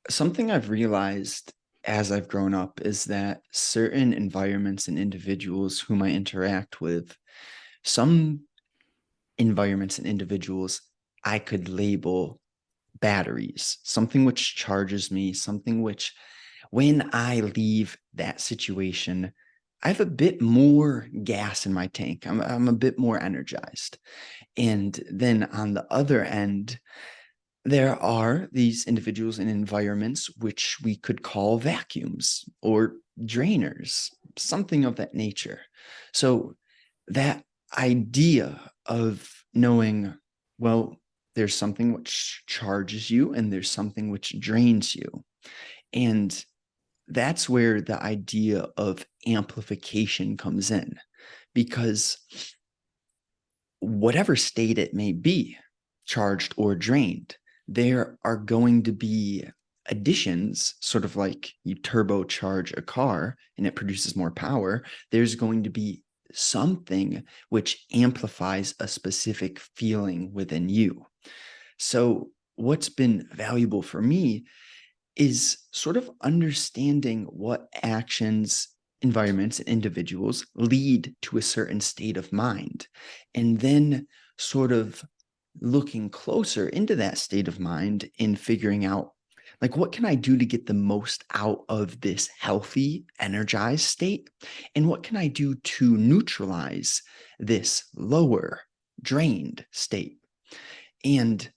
Something I've realized as I've grown up is that certain environments and individuals whom I interact with, some environments and individuals I could label batteries, something which charges me, something which, when I leave that situation, I have a bit more gas in my tank. I'm a bit more energized. And then on the other end, there are these individuals and environments which we could call vacuums or drainers, something of that nature. So that idea of knowing, well, there's something which charges you and there's something which drains you. And that's where the idea of amplification comes in, because whatever state it may be, charged or drained, there are going to be additions, sort of like you turbocharge a car and it produces more power. There's going to be something which amplifies a specific feeling within you. So, what's been valuable for me is sort of understanding what actions, environments, and individuals lead to a certain state of mind. And then sort of looking closer into that state of mind and figuring out, like, what can I do to get the most out of this healthy, energized state? And what can I do to neutralize this lower, drained state? And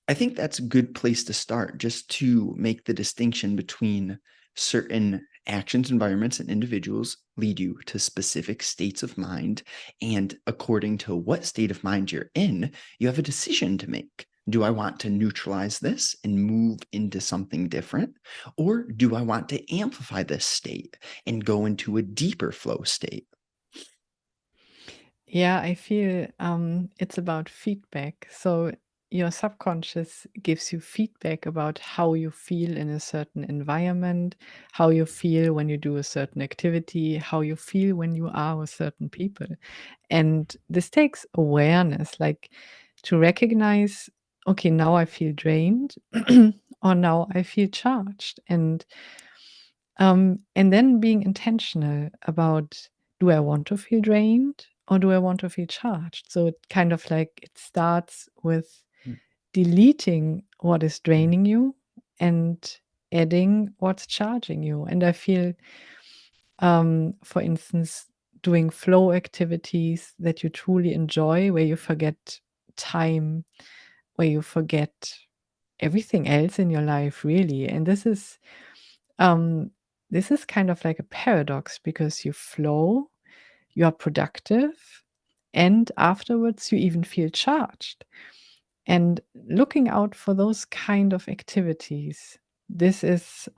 I think that's a good place to start, just to make the distinction between certain actions, environments, and individuals lead you to specific states of mind. And according to what state of mind you're in, you have a decision to make. Do I want to neutralize this and move into something different? Or do I want to amplify this state and go into a deeper flow state? Yeah, I feel it's about feedback. So your subconscious gives you feedback about how you feel in a certain environment, how you feel when you do a certain activity, how you feel when you are with certain people. And this takes awareness, like to recognize, okay, now I feel drained or now I feel charged. And then being intentional about, do I want to feel drained or do I want to feel charged? So it kind of like it starts with deleting what is draining you and adding what's charging you. And I feel, for instance, doing flow activities that you truly enjoy, where you forget time, where you forget everything else in your life, really. And um, this is kind of like a paradox because you flow, you are productive, and afterwards you even feel charged. And looking out for those kind of activities, this is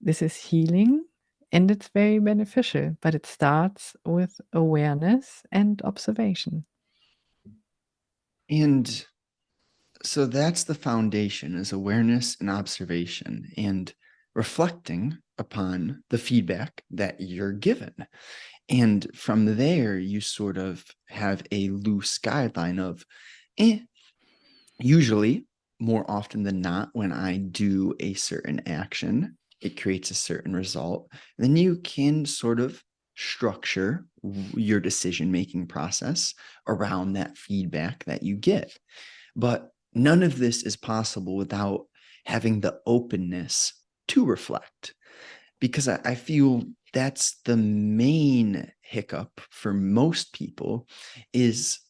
this is healing and it's very beneficial, but it starts with awareness and observation. And so that's the foundation, is awareness and observation and reflecting upon the feedback that you're given. And from there, you sort of have a loose guideline of, eh, usually, more often than not, when I do a certain action, it creates a certain result. Then you can sort of structure your decision making process around that feedback that you get. But none of this is possible without having the openness to reflect, because I feel that's the main hiccup for most people, is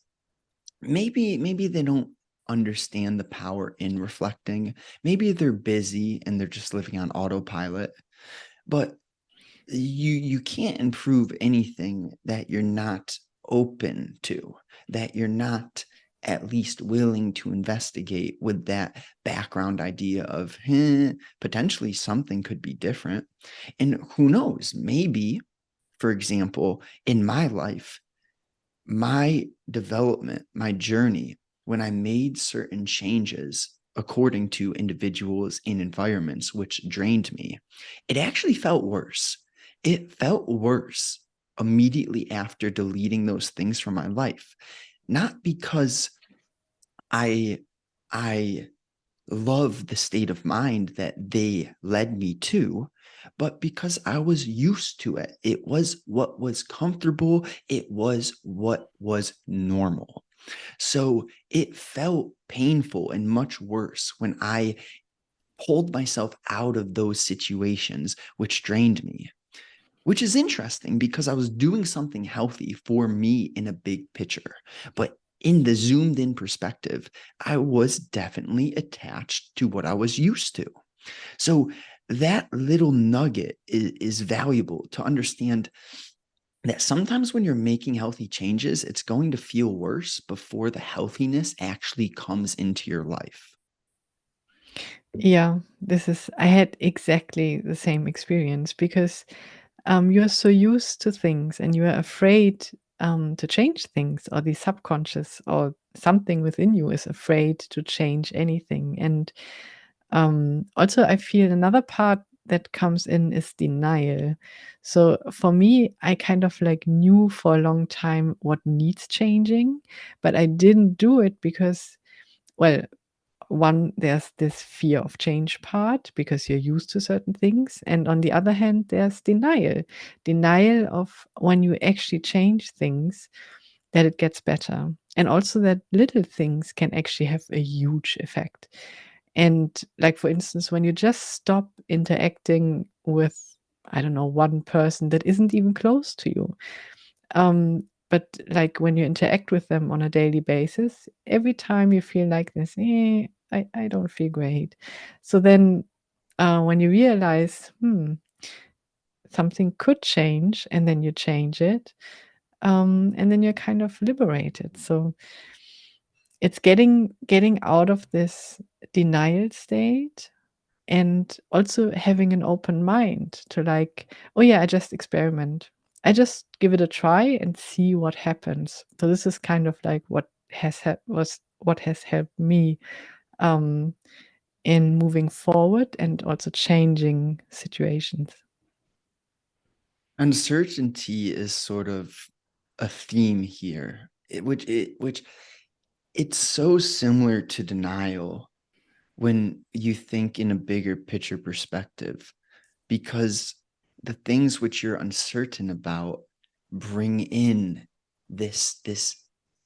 maybe they don't understand the power in reflecting. Maybe they're busy and they're just living on autopilot. But you can't improve anything that you're not open to, that you're not at least willing to investigate with that background idea of, potentially something could be different. And who knows, maybe, for example, in my life, my development, my journey, when I made certain changes according to individuals and environments which drained me, it actually felt worse. It felt worse immediately after deleting those things from my life. Not because I I love the state of mind that they led me to, but because I was used to it. It was what was comfortable, it was what was normal. So it felt painful and much worse when I pulled myself out of those situations, which drained me. Which is interesting because I was doing something healthy for me in a big picture. But in the zoomed in perspective, I was definitely attached to what I was used to. So that little nugget is valuable to understand that sometimes when you're making healthy changes, it's going to feel worse before the healthiness actually comes into your life. Yeah, I had exactly the same experience because you're so used to things and you are afraid to change things, or the subconscious or something within you is afraid to change anything. And also, I feel another part that comes in is denial. So for me, I kind of like knew for a long time what needs changing, but I didn't do it because, well, one, there's this fear of change part because you're used to certain things. And on the other hand, there's denial of when you actually change things, that it gets better. And also that little things can actually have a huge effect. And like, for instance, when you just stop interacting with, I don't know, one person that isn't even close to you, but like when you interact with them on a daily basis, every time you feel like this, I don't feel great. So then when you realize, something could change, and then you change it, and then you're kind of liberated. So it's getting out of this denial state, and also having an open mind to like, oh yeah, I just experiment. I just give it a try and see what happens. So this is kind of like what has helped me um, in moving forward and also changing situations. Uncertainty is sort of a theme here, which it's so similar to denial when you think in a bigger picture perspective, because the things which you're uncertain about bring in this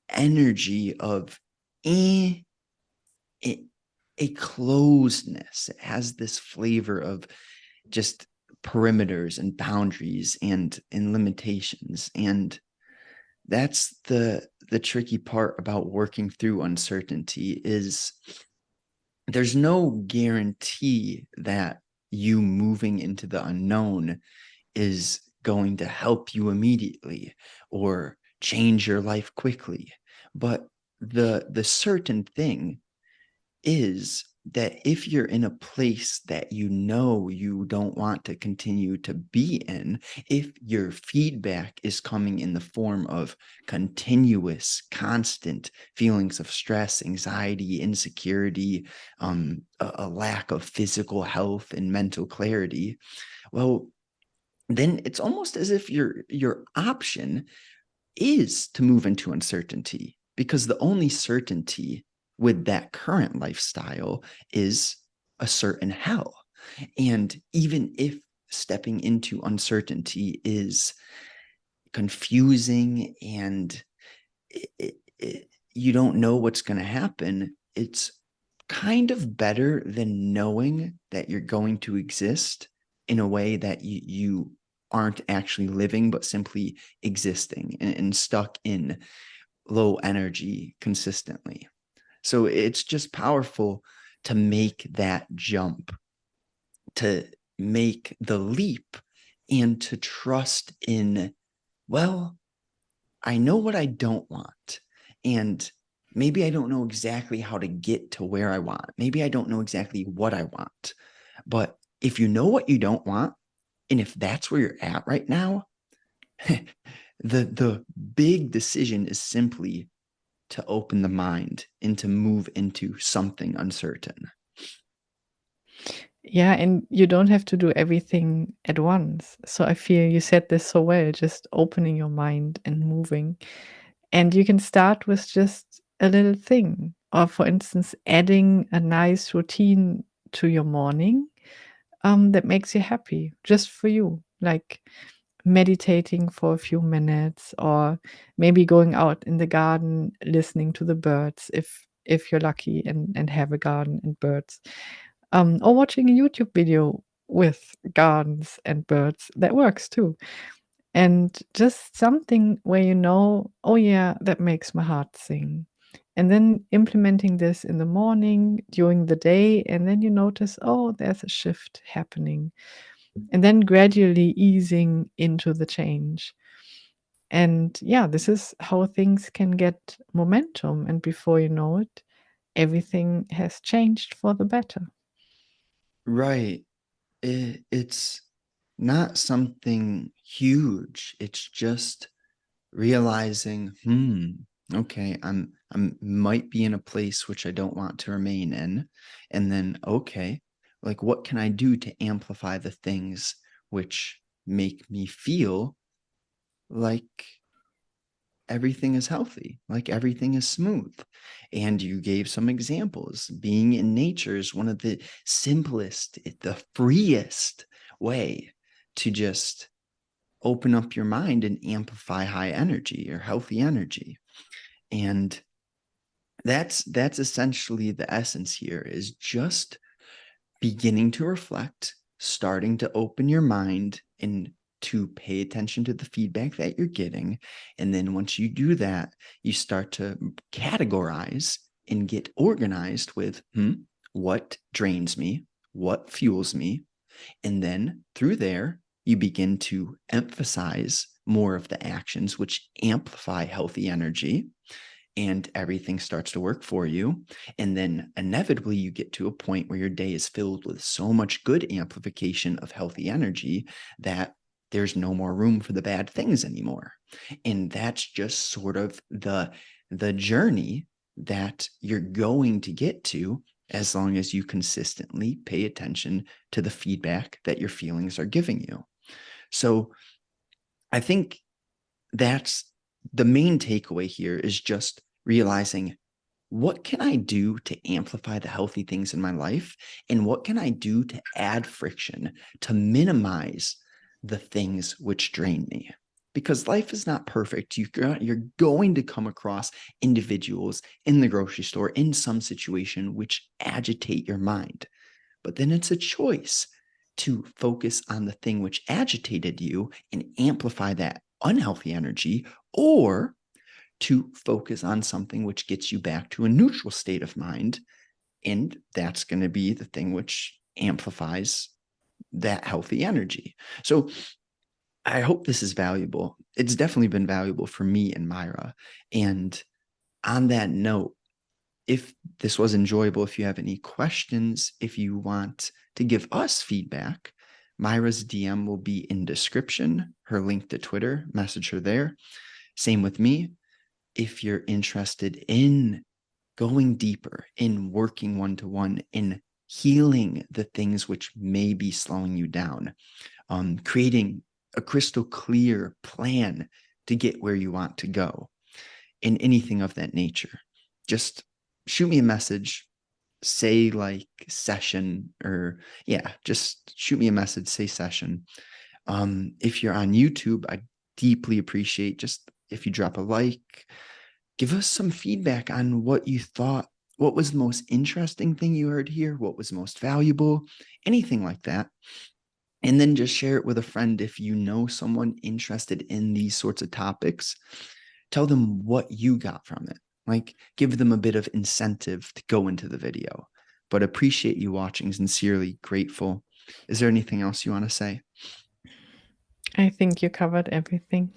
energy of eh, it, a closedness. It has this flavor of just perimeters and boundaries and limitations. And that's the tricky part about working through uncertainty is there's no guarantee that you moving into the unknown is going to help you immediately or change your life quickly. But the certain thing is that if you're in a place that you know you don't want to continue to be in, if your feedback is coming in the form of continuous, constant feelings of stress, anxiety, insecurity, a lack of physical health and mental clarity, well, then it's almost as if your option is to move into uncertainty, because the only certainty with that current lifestyle is a certain hell. And even if stepping into uncertainty is confusing and you don't know what's going to happen, it's kind of better than knowing that you're going to exist in a way that you aren't actually living, but simply existing and stuck in low energy consistently. So it's just powerful to make that jump, to make the leap, and to trust in, well, I know what I don't want. And maybe I don't know exactly how to get to where I want. Maybe I don't know exactly what I want. But if you know what you don't want, and if that's where you're at right now, the big decision is simply to open the mind and to move into something uncertain. Yeah, and you don't have to do everything at once. So I feel you said this so well, just opening your mind and moving. And you can start with just a little thing. Or for instance, adding a nice routine to your morning that makes you happy just for you. Like meditating for a few minutes, or maybe going out in the garden listening to the birds if you're lucky and have a garden and birds, or watching a YouTube video with gardens and birds. That works too. And just something where you know, oh yeah, that makes my heart sing. And then implementing this in the morning, during the day, and then you notice, oh, there's a shift happening. And then gradually easing into the change. And yeah, this is how things can get momentum. And before you know it, everything has changed for the better. Right. It's not something huge. It's just realizing, okay, I'm might be in a place which I don't want to remain in. And then, okay, like what can I do to amplify the things which make me feel like everything is healthy, like everything is smooth? And you gave some examples. Being in nature is one of the simplest, the freest way to just open up your mind and amplify high energy or healthy energy. And that's essentially the essence here, is just beginning to reflect, starting to open your mind and to pay attention to the feedback that you're getting. And then once you do that, you start to categorize and get organized with what drains me, what fuels me. And then through there, you begin to emphasize more of the actions which amplify healthy energy, and everything starts to work for you. And then inevitably you get to a point where your day is filled with so much good amplification of healthy energy that there's no more room for the bad things anymore. And that's just sort of the journey that you're going to get to, as long as you consistently pay attention to the feedback that your feelings are giving you. So I think that's the main takeaway here, is just realizing, what can I do to amplify the healthy things in my life? And what can I do to add friction, to minimize the things which drain me? Because life is not perfect. You're going to come across individuals in the grocery store, in some situation, which agitate your mind. But then it's a choice to focus on the thing which agitated you and amplify that unhealthy energy, or to focus on something which gets you back to a neutral state of mind. And that's going to be the thing which amplifies that healthy energy. So I hope this is valuable. It's definitely been valuable for me and Myra. And on that note, if this was enjoyable, if you have any questions, if you want to give us feedback, Myra's DM will be in description, her link to Twitter, message her there. Same with me. If you're interested in going deeper, in working one-to-one, in healing the things which may be slowing you down, creating a crystal clear plan to get where you want to go, in anything of that nature, just shoot me a message, say like session, or just shoot me a message, say session. If you're on YouTube, I deeply appreciate just if you drop a like, give us some feedback on what you thought, what was the most interesting thing you heard here, what was most valuable, anything like that. And then just share it with a friend if you know someone interested in these sorts of topics. Tell them what you got from it. Like, give them a bit of incentive to go into the video. But appreciate you watching, sincerely grateful. Is there anything else you want to say? I think you covered everything.